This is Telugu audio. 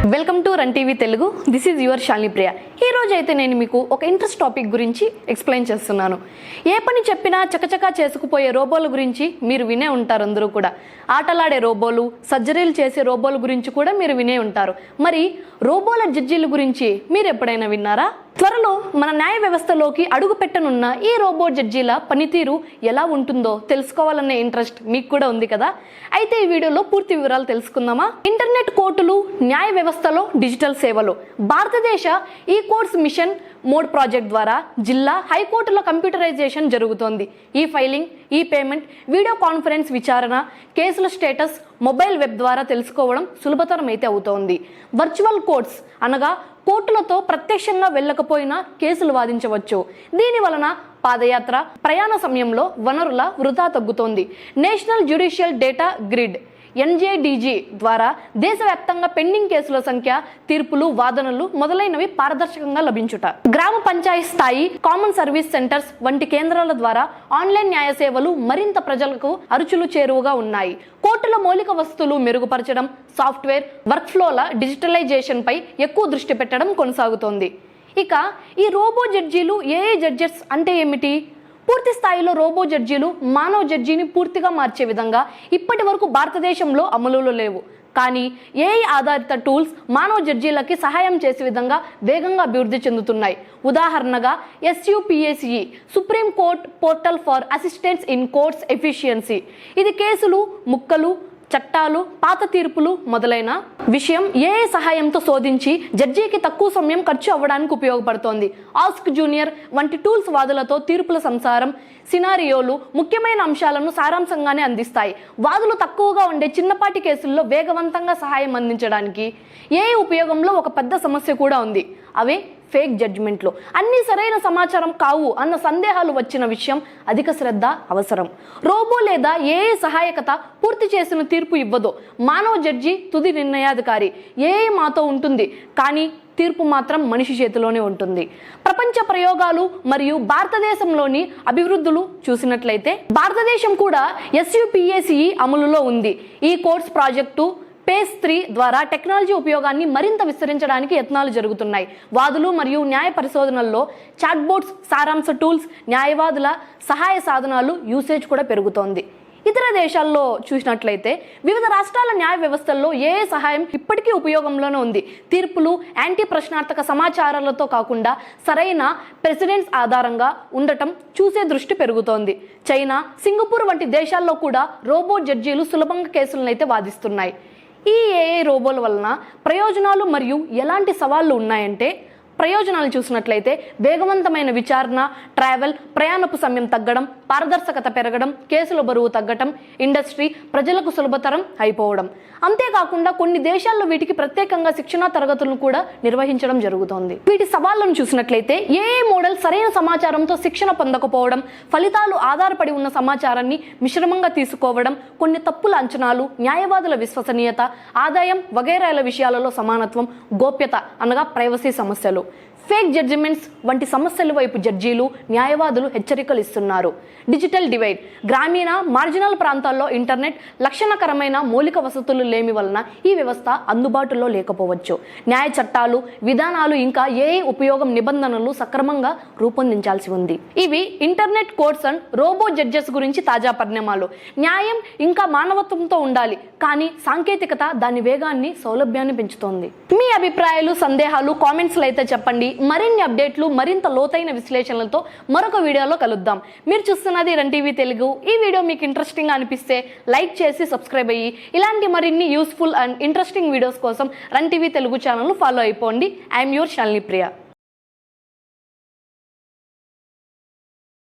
Welcome to Run TV Telugu. This is your Shalini Priya. ఈ రోజు అయితే నేను మీకు ఒక ఇంట్రెస్ట్ టాపిక్ గురించి ఎక్స్ప్లెయిన్ చేస్తున్నాను. ఏ పని చెప్పినా చకచకా చేసుకుపోయే రోబోల గురించి మీరు వినే ఉంటారు. అందరూ కూడా ఆటలాడే రోబోలు, సర్జరీలు చేసే రోబోల గురించి కూడా మీరు వినే ఉంటారు. మరి రోబోల జడ్జీల గురించి మీరు ఎప్పుడైనా విన్నారా? త్వరలో మన న్యాయ వ్యవస్థలోకి అడుగు పెట్టనున్న ఈ రోబోట్ జడ్జీల పనితీరు ఎలా ఉంటుందో తెలుసుకోవాలనే ఇంట్రెస్ట్ మీకు కూడా ఉంది కదా. అయితే ఈ వీడియోలో పూర్తి వివరాలు తెలుసుకుందామా. ఇంటర్నెట్ కోర్టులు, న్యాయ వ్యవస్థలో డిజిటల్ సేవలు. భారతదేశ ఈ కోర్ట్స్ మిషన్ మోడ్ ప్రాజెక్ట్ ద్వారా జిల్లా హైకోర్టుల కంప్యూటరైజేషన్ జరుగుతోంది. ఈ ఫైలింగ్, ఈ పేమెంట్, వీడియో కాన్ఫరెన్స్ విచారణ, కేసుల స్టేటస్ మొబైల్ వెబ్ ద్వారా తెలుసుకోవడం సులభతరం అయితే అవుతోంది. వర్చువల్ కోర్ట్స్ అనగా కోర్టులతో ప్రత్యక్షంగా వెళ్ళకపోయినా కేసులు వాదించవచ్చు. దీని వలన పాదయాత్ర, ప్రయాణ సమయంలో వనరుల వృధా తగ్గుతోంది. National judicial data grid NJDG ద్వారా దేశవ్యాప్తంగా పెండింగ్ కేసుల సంఖ్య, తీర్పులు, వాదనలు మొదలైనవి పారదర్శకంగా లభించుట. గ్రామ పంచాయతీ స్థాయి కామన్ సర్వీస్ సెంటర్స్ వంటి కేంద్రాల ద్వారా ఆన్లైన్ న్యాయ సేవలు మరింత ప్రజలకు అరుచులు చేరువగా ఉన్నాయి. కోర్టుల మౌలిక వసతులు మెరుగుపరచడం, సాఫ్ట్వేర్, వర్క్ఫ్లోల డిజిటలైజేషన్ పై ఎక్కువ దృష్టి పెట్టడం కొనసాగుతోంది. ఇక ఈ రోబో జడ్జీలు, ఏఐ జడ్జెస్ అంటే ఏమిటి? పూర్తి స్థాయిలో రోబో జడ్జీలు మానవ జడ్జీని పూర్తిగా మార్చే విధంగా ఇప్పటి వరకు భారతదేశంలో అమలులో లేవు. కానీ ఏఐ ఆధారిత టూల్స్ మానవ జడ్జీలకి సహాయం చేసే విధంగా వేగంగా అభివృద్ధి చెందుతున్నాయి. ఉదాహరణగా SUPACE supreme court portal for assistance in courts efficiency. ఇది కేసులు, ముక్కలు, చట్టాలు, పాత తీర్పులు మొదలైన విషయం ఏఐ సహాయంతో శోధించి జడ్జికి తక్కువ సమయం ఖర్చు అవ్వడానికి ఉపయోగపడుతోంది. ఆస్క్ జూనియర్ వంటి టూల్స్ వాదులతో తీర్పుల సంసారం, సినారియోలు, ముఖ్యమైన అంశాలను సారాంశంగానే అందిస్తాయి. వాదులు తక్కువగా ఉండే చిన్నపాటి కేసుల్లో వేగవంతంగా సహాయం అందించడానికి ఏఐ ఉపయోగంలో ఒక పెద్ద సమస్య కూడా ఉంది. అవే ఫేక్ జడ్జిమెంట్లు. అన్ని సరైన సమాచారం కావు అన్న సందేహాలు వచ్చిన విషయం అధిక శ్రద్ధ అవసరం. రోబో లేదా ఏఐ సహాయకత పూర్తి చేసిన తీర్పు ఇవ్వదు. మానవ జడ్జి తుది నిర్ణయాధికారి. ఏఐ మాతో ఉంటుంది, కానీ తీర్పు మాత్రం మనిషి చేతిలోనే ఉంటుంది. ప్రపంచ ప్రయోగాలు మరియు భారతదేశంలోని అభివృద్ధులు చూసినట్లయితే భారతదేశం కూడా SUPACE అమలులో ఉంది. ఈ కోర్స్ ప్రాజెక్టు PACE 3 ద్వారా టెక్నాలజీ ఉపయోగాన్ని మరింత విస్తరించడానికి యత్నాలు జరుగుతున్నాయి. వాదులు మరియు న్యాయ పరిశోధనల్లో చాట్బోట్స్, సారాంశ టూల్స్, న్యాయవాదుల సహాయ సాధనాలు యూసేజ్ కూడా పెరుగుతోంది. ఇతర దేశాల్లో చూసినట్లయితే వివిధ రాష్ట్రాల న్యాయ వ్యవస్థల్లో ఏఐ సహాయం ఇప్పటికీ ఉపయోగంలోనే ఉంది. తీర్పులు యాంటీ ప్రశ్నార్థక సమాచారాలతో కాకుండా సరైన ప్రెసిడెంట్స్ ఆధారంగా ఉండటం చూసే దృష్టి పెరుగుతోంది. చైనా, సింగపూర్ వంటి దేశాల్లో కూడా రోబోట్ జడ్జీలు సులభంగా కేసులను అయితే వాదిస్తున్నాయి. ఈ ఏఐ రోబోల వలన ప్రయోజనాలు మరియు ఎలాంటి సవాళ్లు ఉన్నాయంటే, ప్రయోజనాలు చూసినట్లయితే వేగవంతమైన విచారణ, ట్రావెల్, ప్రయాణపు సమయం తగ్గడం, పారదర్శకత పెరగడం, కేసుల బరువు తగ్గడం, ఇండస్ట్రీ ప్రజలకు సులభతరం అయిపోవడం. అంతేకాకుండా కొన్ని దేశాల్లో వీటికి ప్రత్యేకంగా శిక్షణా తరగతులను కూడా నిర్వహించడం జరుగుతోంది. వీటి సవాళ్లను చూసినట్లయితే ఏఐ మోడల్ సరైన సమాచారంతో శిక్షణ పొందకపోవడం, ఫలితాలు ఆధారపడి ఉన్న సమాచారాన్ని మిశ్రమంగా తీసుకోవడం, కొన్ని తప్పుల అంచనాలు, న్యాయవాదుల విశ్వసనీయత, ఆదాయం వగైరాల విషయాలలో సమానత్వం, గోప్యత అనగా ప్రైవసీ సమస్యలు, ఫేక్ జడ్జిమెంట్స్ వంటి సమస్యల వైపు జడ్జీలు, న్యాయవాదులు హెచ్చరికలు ఇస్తున్నారు. Digital divide. గ్రామీణ, మార్జినల్ ప్రాంతాల్లో ఇంటర్నెట్, లక్షణకరమైన మౌలిక వసతులు లేమి వలన ఈ వ్యవస్థ అందుబాటులో లేకపోవచ్చు. న్యాయ చట్టాలు, విధానాలు ఇంకా ఏఐ ఉపయోగం నిబంధనలు సక్రమంగా రూపొందించాల్సి ఉంది. ఇవి internet courts and robo judges గురించి తాజా పరిణామాలు. న్యాయం ఇంకా మానవత్వంతో ఉండాలి, కానీ సాంకేతికత దాని వేగాన్ని, సౌలభ్యాన్ని పెంచుతోంది. మీ అభిప్రాయాలు, సందేహాలు కామెంట్స్లో అయితే చెప్పండి. మరిన్ని అప్డేట్లు, మరింత లోతైన విశ్లేషణలతో మరొక వీడియోలో కలుద్దాం. మీరు చూస్తున్నది రన్ టీవీ తెలుగు. ఈ వీడియో మీకు ఇంట్రెస్టింగ్ గా అనిపిస్తే లైక్ చేసి సబ్స్క్రైబ్ అయ్యి ఇలాంటి మరిన్ని యూస్ఫుల్ అండ్ ఇంట్రెస్టింగ్ వీడియోస్ కోసం Run TV Telugu channel follow అయిపోండి. I'm your Shalini Priya.